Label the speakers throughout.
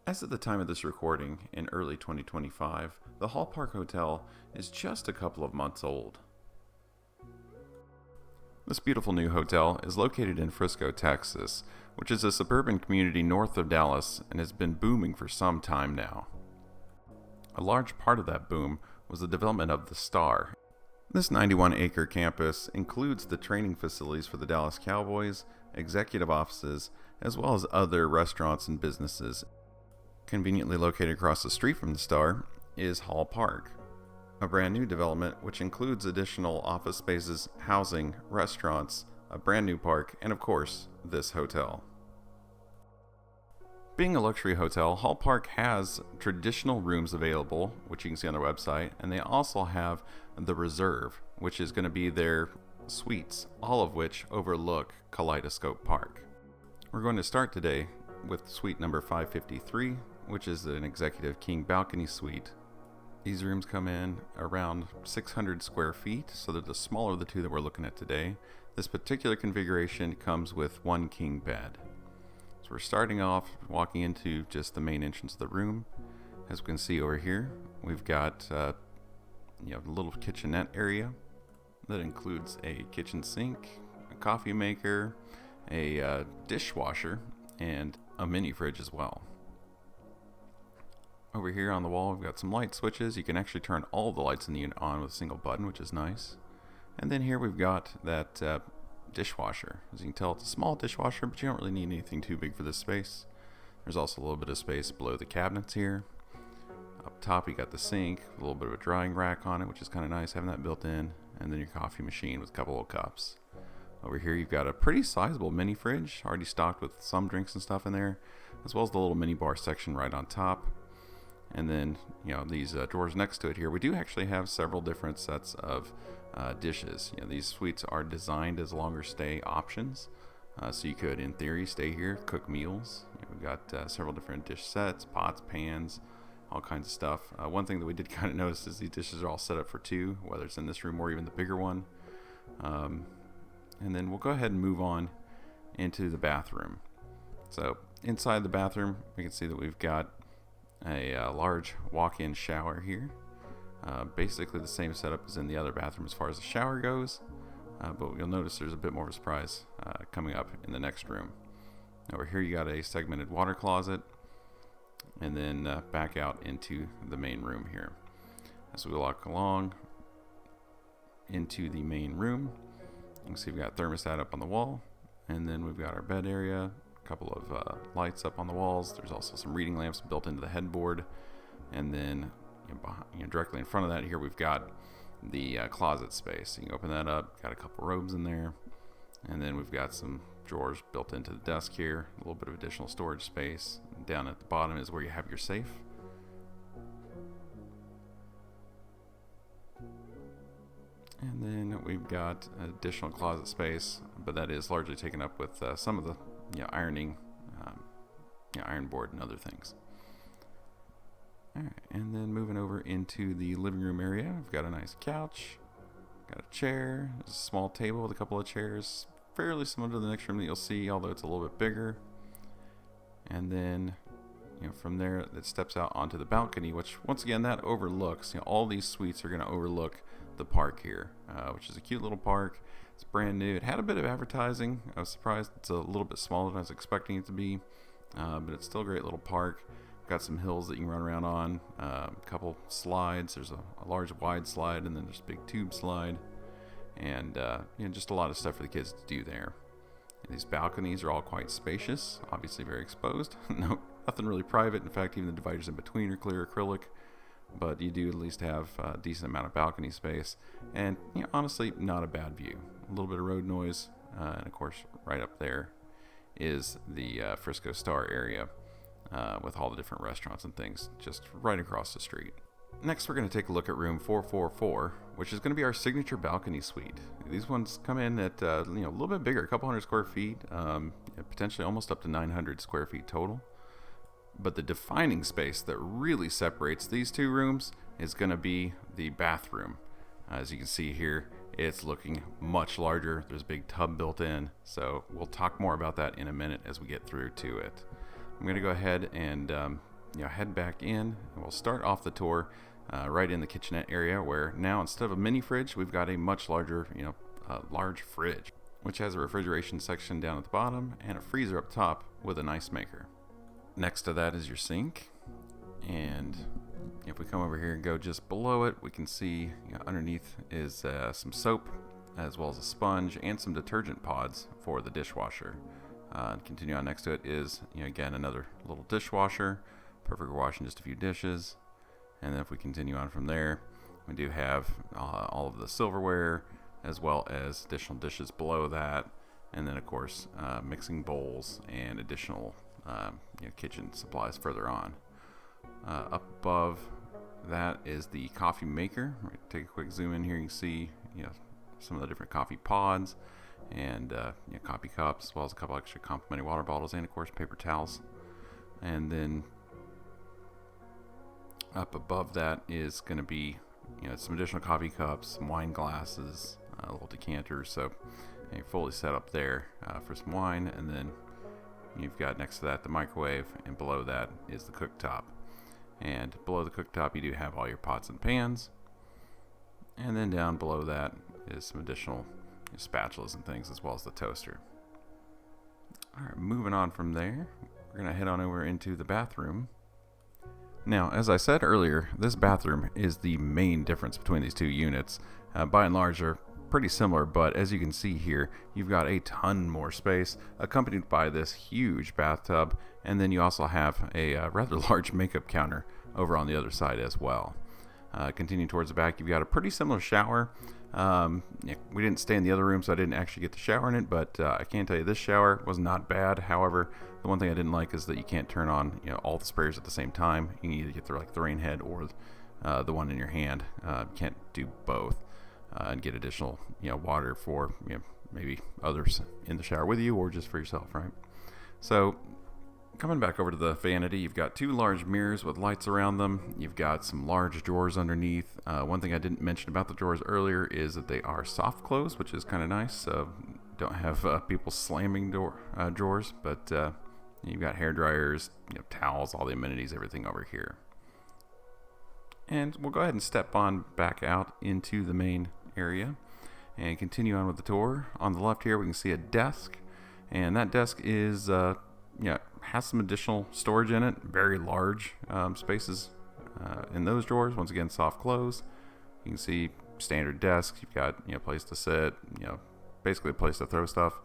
Speaker 1: As of the time of this recording, in early 2025, the Hall Park Hotel is just a couple of months old. This beautiful new hotel is located in Frisco, Texas, which is a suburban community north of Dallas and has been booming for some time now. A large part of that boom was the development of the Star. This 91-acre campus includes the training facilities for the Dallas Cowboys, executive offices, as well as other restaurants and businesses. Conveniently located across the street from the Star is Hall Park, a brand new development which includes additional office spaces, housing, restaurants, a brand new park, and of course, this hotel. Being a luxury hotel, Hall Park has traditional rooms available, which you can see on their website, and they also have the Reserve, which is going to be their suites, all of which overlook Kaleidoscope Park. We're going to start today with suite number 553, which is an executive king balcony suite. These rooms come in around 600 square feet, so they're the smaller of the two that we're looking at today. This particular configuration comes with one king bed. So we're starting off walking into just the main entrance of the room. As we can see over here, we've got a little kitchenette area that includes a kitchen sink, a coffee maker, a dishwasher, and a mini fridge as well. Over here on the wall, we've got some light switches. You can actually turn all the lights in the unit on with a single button, which is nice. And then here we've got that dishwasher. As you can tell, it's a small dishwasher, but you don't really need anything too big for this space. There's also a little bit of space below the cabinets here. Up top, you got the sink, a little bit of a drying rack on it, which is kind of nice having that built in. And then your coffee machine with a couple of cups. Over here, you've got a pretty sizable mini fridge, already stocked with some drinks and stuff in there, as well as the little mini bar section right on top. And then, these drawers next to it here, we do actually have several different sets of dishes. These suites are designed as longer stay options. So you could, in theory, stay here, cook meals. We've got several different dish sets, pots, pans, all kinds of stuff. One thing that we did kind of notice is these dishes are all set up for two, whether it's in this room or even the bigger one. And then we'll go ahead and move on into the bathroom. So inside the bathroom, we can see that we've got a large walk-in shower here. Basically the same setup as in the other bathroom as far as the shower goes, but you'll notice there's a bit more of a surprise coming up in the next room. Over here you got a segmented water closet, and then back out into the main room here. As we walk along into the main room, you can see we've got thermostat up on the wall, and then we've got our bed area, a couple of lights up on the walls. There's also some reading lamps built into the headboard, and then directly in front of that here we've got the closet space. You can open that up, got a couple robes in there, and then we've got some drawers built into the desk here, a little bit of additional storage space. Down at the bottom is where you have your safe. And then we've got additional closet space, but that is largely taken up with some of the ironing, iron board and other things. All right, and then moving over into the living room area, we've got a nice couch, got a chair, there's a small table with a couple of chairs, fairly similar to the next room that you'll see, although it's a little bit bigger. And then, from there, it steps out onto the balcony, which once again that overlooks. All these suites are going to overlook the park here, which is a cute little park. It's brand new. It had a bit of advertising. I was surprised it's a little bit smaller than I was expecting it to be, but it's still a great little park. Got some hills that you can run around on, a couple slides. There's a large wide slide, and then there's a big tube slide, and just a lot of stuff for the kids to do there. And these balconies are all quite spacious, obviously very exposed. No, nothing really private. In fact, even the dividers in between are clear acrylic. But you do at least have a decent amount of balcony space, and honestly, not a bad view. A little bit of road noise, and of course, right up there is the Frisco Star area with all the different restaurants and things just right across the street. Next, we're going to take a look at room 444, which is going to be our signature balcony suite. These ones come in at a little bit bigger, a couple hundred square feet, potentially almost up to 900 square feet total. But the defining space that really separates these two rooms is going to be the bathroom. As you can see here, it's looking much larger. There's a big tub built in, so we'll talk more about that in a minute as we get through to it. I'm going to go ahead and head back in, and we'll start off the tour right in the kitchenette area, where now instead of a mini fridge, we've got a much larger, large fridge, which has a refrigeration section down at the bottom and a freezer up top with an ice maker. Next to that is your sink, and if we come over here and go just below it, we can see underneath is some soap, as well as a sponge and some detergent pods for the dishwasher. And continue on, next to it is, again, another little dishwasher, perfect for washing just a few dishes. And then if we continue on from there, we do have all of the silverware, as well as additional dishes below that. And then, of course, mixing bowls and additional kitchen supplies further on. Up above that is the coffee maker. Take a quick zoom in here. You can see some of the different coffee pods and coffee cups, as well as a couple extra complimentary water bottles and, of course, paper towels. And then up above that is going to be some additional coffee cups, some wine glasses, a little decanter. So you're fully set up there for some wine. And then you've got next to that the microwave, and below that is the cooktop. And below the cooktop, you do have all your pots and pans. And then down below that is some additional spatulas and things, as well as the toaster. All right, moving on from there, we're going to head on over into the bathroom. Now, as I said earlier, this bathroom is the main difference between these two units. By and large, they're pretty similar, but as you can see here, you've got a ton more space, accompanied by this huge bathtub, and then you also have a rather large makeup counter over on the other side as well. Continuing towards the back, you've got a pretty similar shower. We didn't stay in the other room, so I didn't actually get to shower in it, but I can tell you this shower was not bad. However, the one thing I didn't like is that you can't turn on all the sprayers at the same time. You can either get the rain head or the one in your hand. You can't do both and get additional water for maybe others in the shower with you, or just for yourself, right? So coming back over to the vanity, you've got two large mirrors with lights around them. You've got some large drawers underneath. One thing I didn't mention about the drawers earlier is that they are soft close, which is kind of nice. So don't have people slamming drawers, but you've got hair dryers, towels, all the amenities, everything over here. And we'll go ahead and step on back out into the main area and continue on with the tour. On the left here, we can see a desk, and that desk is has some additional storage in it. Very large spaces in those drawers. Once again, soft close. You can see standard desks. You've got place to sit, basically a place to throw stuff.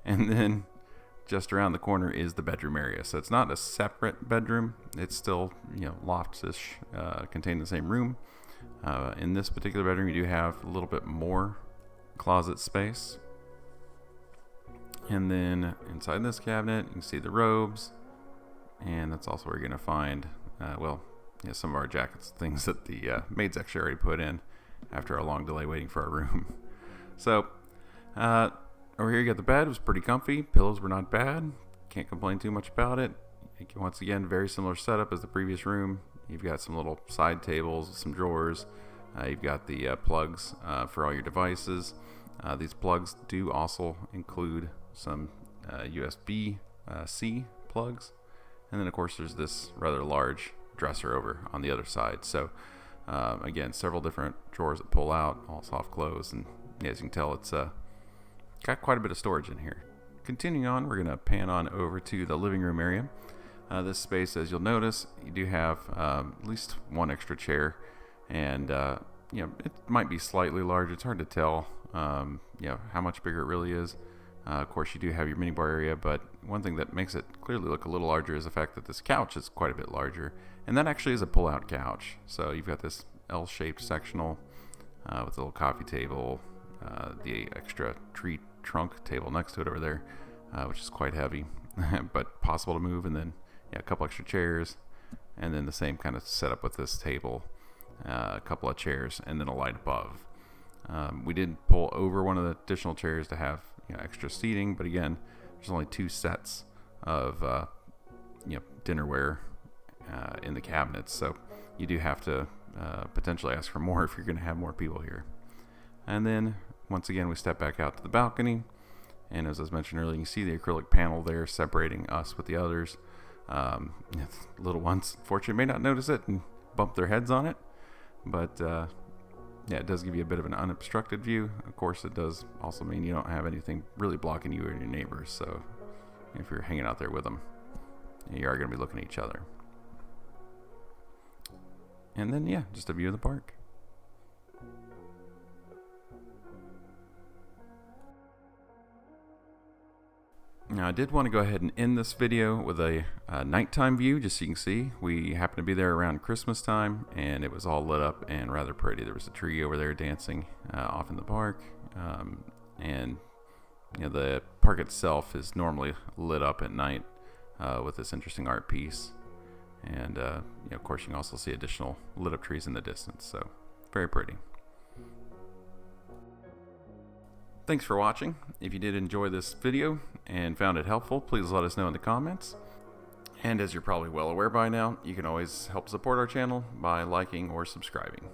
Speaker 1: And then just around the corner is the bedroom area. So it's not a separate bedroom. It's still lofts-ish, contained in the same room. In this particular bedroom, you do have a little bit more closet space. And then inside this cabinet, you can see the robes, and that's also where you're going to find, some of our jackets, things that the maids actually already put in after a long delay waiting for our room. So over here you got the bed. It was pretty comfy. Pillows were not bad. Can't complain too much about it. Once again, very similar setup as the previous room. You've got some little side tables, some drawers. You've got the plugs for all your devices. These plugs do also include some USB-C plugs, and then of course there's this rather large dresser over on the other side. So again, several different drawers that pull out, all soft close, and as you can tell, it's got quite a bit of storage in here. Continuing on, we're going to pan on over to the living room area. This space, as you'll notice, you do have at least one extra chair, and it might be slightly large. It's hard to tell how much bigger it really is. Of course, you do have your minibar area, but one thing that makes it clearly look a little larger is the fact that this couch is quite a bit larger, and that actually is a pull-out couch. So you've got this L-shaped sectional with a little coffee table, the extra tree trunk table next to it over there, which is quite heavy, but possible to move, and then a couple extra chairs, and then the same kind of setup with this table, a couple of chairs, and then a light above. We did pull over one of the additional chairs to have extra seating, but again, there's only two sets of dinnerware in the cabinets, so you do have to potentially ask for more if you're going to have more people here. And then once again, we step back out to the balcony, and as I mentioned earlier, you can see the acrylic panel there separating us with the others. Little ones, fortunately, may not notice it and bump their heads on it, but yeah, it does give you a bit of an unobstructed view. Of course, it does also mean you don't have anything really blocking you or your neighbors, so if you're hanging out there with them, you are going to be looking at each other. And then, yeah, just a view of the park. Now, I did want to go ahead and end this video with a nighttime view, just so you can see. We happened to be there around Christmas time, and it was all lit up and rather pretty. There was a tree over there dancing off in the park, and the park itself is normally lit up at night with this interesting art piece. And of course, you can also see additional lit up trees in the distance, so very pretty. Thanks for watching. If you did enjoy this video and found it helpful, please let us know in the comments. And as you're probably well aware by now, you can always help support our channel by liking or subscribing.